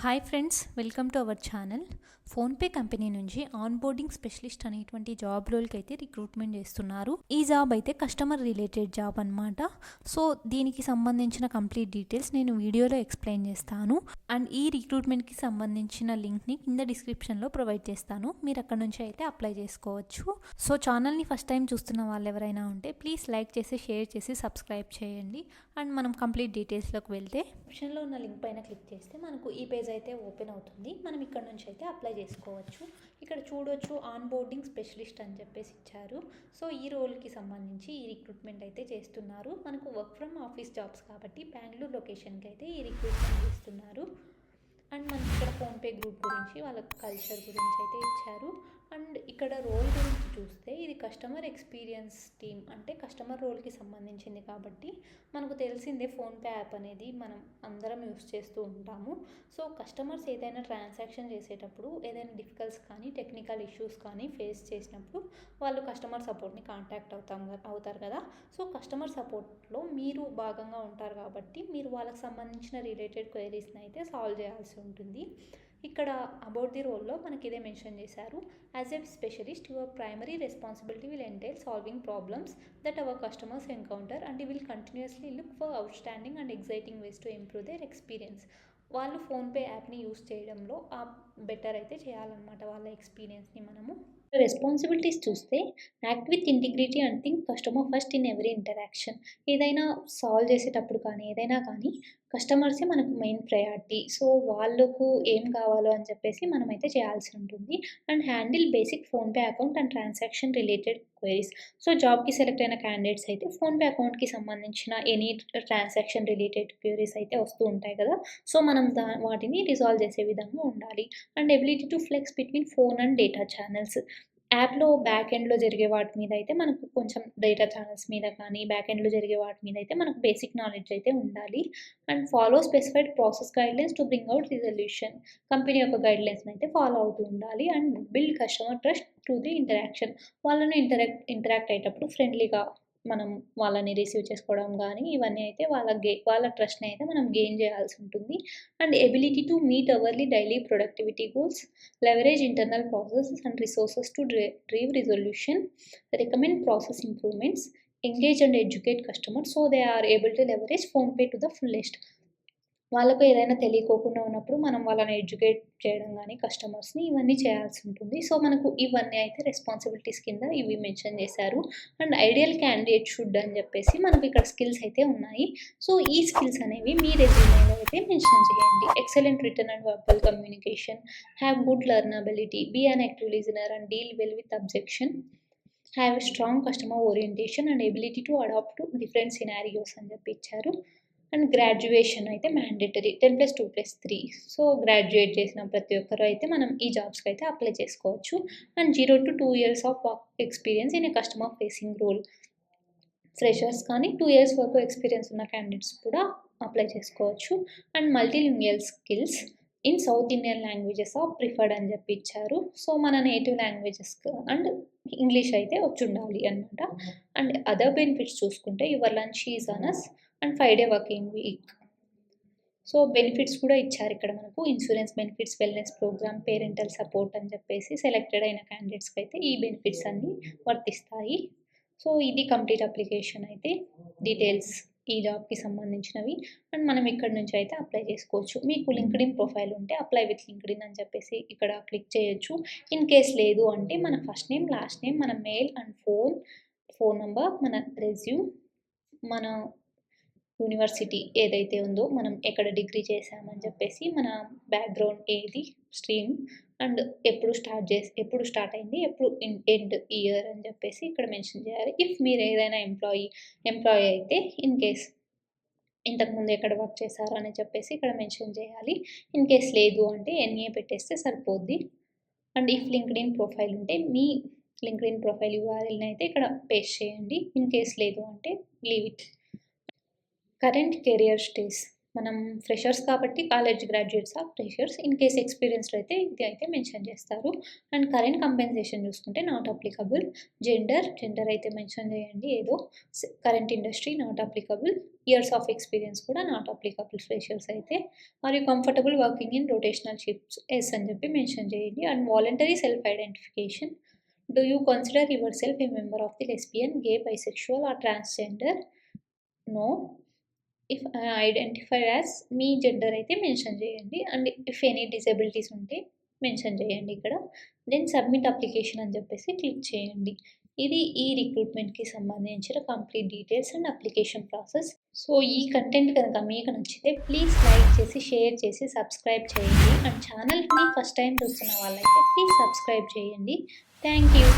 Hi friends, welcome to our channel. PhonePe company నుంచి onboarding specialist అనేటువంటి job రోల్కి అయితే రిక్రూట్మెంట్ చేస్తున్నారు. ఈ జాబ్ అయితే కస్టమర్ రిలేటెడ్ జాబ్ అనమాట. సో దీనికి సంబంధించిన కంప్లీట్ డీటెయిల్స్ నేను వీడియోలో ఎక్స్ప్లెయిన్ చేస్తాను. అండ్ ఈ రిక్రూట్మెంట్కి సంబంధించిన లింక్ని కింద డిస్క్రిప్షన్లో ప్రొవైడ్ చేస్తాను. మీరు అక్కడ నుంచి అయితే అప్లై చేసుకోవచ్చు. సో ఛానల్ని ఫస్ట్ టైం చూస్తున్న వాళ్ళు ఎవరైనా ఉంటే ప్లీజ్ లైక్ చేసి, షేర్ చేసి, సబ్స్క్రైబ్ చేయండి. అండ్ మనం కంప్లీట్ డీటెయిల్స్లోకి వెళ్తే ఆప్షన్లో ఉన్న లింక్ పైన క్లిక్ చేస్తే మనకు ఈ పేజ్ అయితే ఓపెన్ అవుతుంది. మనం ఇక్కడ నుంచి అయితే అప్లై చేసుకోవచ్చు. ఇక్కడ చూడొచ్చు ఆన్బోర్డింగ్ స్పెషలిస్ట్ అని చెప్పేసి ఇచ్చారు. సో ఈ రోల్కి సంబంధించి ఈ రిక్రూట్మెంట్ అయితే చేస్తున్నారు. మనకు వర్క్ ఫ్రమ్ ఆఫీస్ జాబ్స్ కాబట్టి బెంగళూరు లొకేషన్కి అయితే ఈ రిక్రూట్మెంట్ చేస్తున్నారు. అండ్ మనకి ఇక్కడ ఫోన్పే గ్రూప్ గురించి, వాళ్ళ కల్చర్ గురించి అయితే ఇచ్చారు. అండ్ ఇక్కడ రోల్ గురించి చూస్తే ఇది కస్టమర్ ఎక్స్పీరియన్స్ టీమ్, అంటే కస్టమర్ రోల్కి సంబంధించింది కాబట్టి మనకు తెలిసిందే ఫోన్పే యాప్ అనేది మనం అందరం యూస్ చేస్తూ ఉంటాము. సో కస్టమర్స్ ఏదైనా ట్రాన్సాక్షన్ చేసేటప్పుడు ఏదైనా డిఫికల్ట్స్ కానీ టెక్నికల్ ఇష్యూస్ కానీ ఫేస్ చేసినప్పుడు వాళ్ళు కస్టమర్ సపోర్ట్ని కాంటాక్ట్ అవుతారు కదా. సో కస్టమర్ సపోర్ట్లో మీరు భాగంగా ఉంటారు కాబట్టి మీరు వాళ్ళకి సంబంధించిన రిలేటెడ్ క్వైరీస్ని అయితే సాల్వ్ చేయాల్సి ఉంటుంది. ఇక్కడ అబౌట్ ది రోల్లో మనకి ఇదే మెన్షన్ చేశారు. As a specialist your primary responsibility will entail solving problems that our customers encounter and will continuously look for out standing and exciting ways to improve their experience. వాళ్ళు PhonePe యాప్ని use చేయడంలో better అయితే చేయాలన్నమాట వాళ్ళ ఎక్స్పీరియన్స్ని మనము. Responsibilities చూస్తే act with integrity and think customer first in every interaction. ఏదైనా సాల్వ్ చేసేటప్పుడు కానీ ఏదైనా కానీ కస్టమర్సే మనకు మెయిన్ ప్రయారిటీ. సో వాళ్ళకు ఏం కావాలో అని చెప్పేసి మనమైతే చేయాల్సి ఉంటుంది. And handle basic PhonePe account and transaction related queries. So జాబ్కి సెలెక్ట్ అయిన క్యాండిడేట్స్ అయితే ఫోన్పే అకౌంట్కి సంబంధించిన ఎనీ ట్రాన్సాక్షన్ రిలేటెడ్ క్వైరీస్ అయితే వస్తూ ఉంటాయి కదా. సో మనం వాటిని రిజాల్వ్ చేసే విధంగా ఉండాలి. And ability to flex between phone and data channels. యాప్లో బ్యాక్ ఎండ్లో జరిగే వాటి మీద అయితే మనకు కొంచెం డేటా ఛానల్స్ మీద కానీ బ్యాక్ ఎండ్లో జరిగే వాటి మీద అయితే మనకు బేసిక్ నాలెడ్జ్ అయితే ఉండాలి. And follow specified process guidelines to bring out resolution. Company యొక్క గైడ్లైన్స్ని అయితే ఫాలో అవుతూ ఉండాలి. And build customer trust through the interaction. వాళ్ళని ఇంటరాక్ట్ అయ్యేటప్పుడు ఫ్రెండ్లీగా మనం వాళ్ళని రిసీవ్ చేసుకోవడం కానీ ఇవన్నీ అయితే వాళ్ళ ట్రస్ట్ని అయితే మనం గెయిన్ చేయాల్సి ఉంటుంది. And ability to meet hourly daily productivity goals, leverage internal processes and resources to drive resolution, recommend process improvements, engage and educate customers so they are able to leverage PhonePe to the fullest. వాళ్ళకు ఏదైనా తెలియకోకుండా ఉన్నప్పుడు మనం వాళ్ళని educate చేయడం కానీ కస్టమర్స్ని ఇవన్నీ చేయాల్సి ఉంటుంది. సో మనకు ఇవన్నీ అయితే రెస్పాన్సిబిలిటీస్ కింద ఇవి మెన్షన్ చేశారు. అండ్ ఐడియల్ క్యాండిడేట్ షుడ్ అని చెప్పేసి మనకు ఇక్కడ స్కిల్స్ అయితే ఉన్నాయి. సో ఈ స్కిల్స్ అనేవి మీ రెజ్యూమేలో అయితే మెన్షన్ చేయండి. Excellent written and verbal communication, have good learnability, be an active listener and deal well with objection, have a strong customer orientation and ability to adapt to different scenarios అని చెప్పి ఇచ్చారు. And graduation అయితే mandatory 10+2+3. So graduate చేసిన ప్రతి ఒక్కరు అయితే మనం ఈ జాబ్స్కి అయితే అప్లై చేసుకోవచ్చు. And 0 to 2 years of work experience in a customer facing role. Freshers కానీ 2 years వరకు ఎక్స్పీరియన్స్ ఉన్న క్యాండిడేట్స్ కూడా అప్లై చేసుకోవచ్చు. And multilingual skills in south Indian languages of preferred అని చెప్పి ఇచ్చారు. సో మన నేటివ్ లాంగ్వేజెస్ అండ్ ఇంగ్లీష్ అయితే వచ్చి ఉండాలి అనమాట. అండ్ అదర్ బెనిఫిట్స్ చూసుకుంటే your lunch is on us and 5 day working week. So benefits కూడా ఇచ్చారు ఇక్కడ మనకు. Insurance benefits, wellness programme, parental support అని చెప్పేసి సెలెక్టెడ్ అయిన క్యాండిడేట్స్కి అయితే ఈ బెనిఫిట్స్ అన్నీ వర్తిస్తాయి. సో ఇది కంప్లీట్ అప్లికేషన్ అయితే డీటెయిల్స్ ఈ జాబ్కి సంబంధించినవి. అండ్ మనం ఇక్కడ నుంచి అయితే అప్లై చేసుకోవచ్చు. మీకు లింక్డ్ఇన్ ప్రొఫైల్ ఉంటే అప్లై విత్ లింక్డ్ఇన్ అని చెప్పేసి ఇక్కడ క్లిక్ చేయొచ్చు. ఇన్ కేస్ లేదు అంటే మన ఫస్ట్ నేమ్, లాస్ట్ నేమ్, మన మెయిల్ అండ్ ఫోన్ నెంబర్, మన రెజ్యూమ్, మన యూనివర్సిటీ ఏదైతే ఉందో మనం ఎక్కడ డిగ్రీ చేసామని చెప్పేసి, మన బ్యాక్గ్రౌండ్ ఏది, స్ట్రీమ్, అండ్ ఎప్పుడు స్టార్ట్ అయింది, ఎప్పుడు ఎండ్ ఇయర్ అని చెప్పేసి ఇక్కడ మెన్షన్ చేయాలి. ఇఫ్ మీరు ఏదైనా ఎంప్లాయీ అయితే ఇన్ కేస్ ఇంతకుముందు ఎక్కడ వర్క్ చేశారు అని చెప్పేసి ఇక్కడ మెన్షన్ చేయాలి. ఇన్ కేస్ లేదు అంటే ఎన్ఏ పెట్టేస్తే సరిపోద్ది. అండ్ ఇఫ్ లింక్డ్ఇన్ ప్రొఫైల్ ఉంటే మీ లింక్డ్ఇన్ ప్రొఫైల్ యూఆర్ఎల్ని అయితే ఇక్కడ పేస్ట్ చేయండి. ఇన్ కేస్ లేదు అంటే leave it. Current career stage. మనం ఫ్రెషర్స్ కాబట్టి college graduates or freshers. In case experienced అయితే ఇది అయితే మెన్షన్ చేస్తారు. అండ్ కరెంట్ కంపెన్సేషన్ చూసుకుంటే నాట్ అప్లికబుల్. జెండర్ అయితే మెన్షన్ చేయండి ఏదో. Current industry not applicable. Years of experience కూడా నాట్ అప్లికబుల్ ఫ్రెషర్స్ అయితే. Are you comfortable working in rotational shifts? Yes అని చెప్పి మెన్షన్ చేయండి. And voluntary self identification. Do you consider yourself a member of the lesbian, gay, bisexual or transgender? No. If identify as మీ gender అయితే mention చేయండి. And if any disabilities ఉంటే mention చేయండి ఇక్కడ. Then submit application అని చెప్పేసి click చేయండి. ఇది ఈ రిక్రూట్మెంట్‌కి సంబంధించిన complete details and application process. So ఈ కంటెంట్ కనుక మీకు నచ్చితే ప్లీజ్ లైక్ చేసి, షేర్ చేసి, సబ్స్క్రైబ్ చేయండి. అండ్ ఛానల్‌ని ఫస్ట్ టైం చూస్తున్న వాళ్ళైతే ప్లీజ్ సబ్స్క్రైబ్ చేయండి. Thank you.